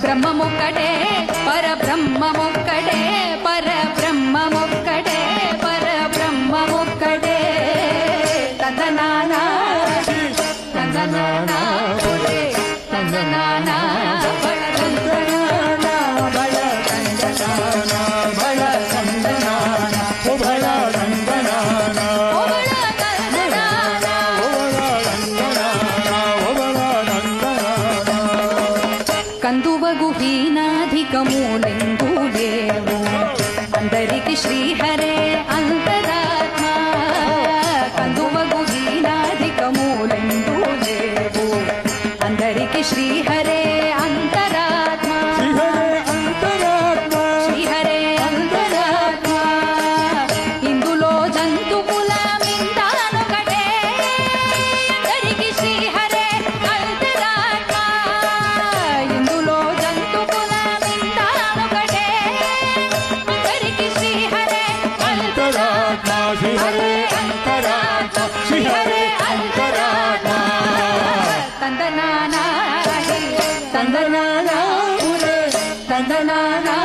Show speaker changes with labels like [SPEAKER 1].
[SPEAKER 1] బ్రహ్మమొక్కడే పరబ్రహ్మమొక్కడే పరబ్రహ్మమొక్కడే పరబ్రహ్మమొక్కడే తందనానా తందనానా తందనానా బళ తందనానా బళ తందనానా బళ తందనానా ఓ బళ తందనానా ఓ బళ తందనానా ఓ బళ తందనానా ఓ బళ తందనానా కందువగు హీనాధికములెందు లేవు అందరికి శ్రీహరే అంతరాత్మ కందువగు హీనాధికములెందు లేవు అందరికి శ్రీహరే అంతరాత్మ శ్రీహరే అంతరాత్మ ఇందులో జంతువుల మిందానొకటే అందరికి శ్రీహరే అంతరాత్మ ఇందులో జంతువుల మిందానొకటే అందరికి శ్రీహరే అంతరాత్మ శ్రీహరే అంతరాత్మ శ్రీహరే అంతరాత్మ తందనానా తందనానా తందనానా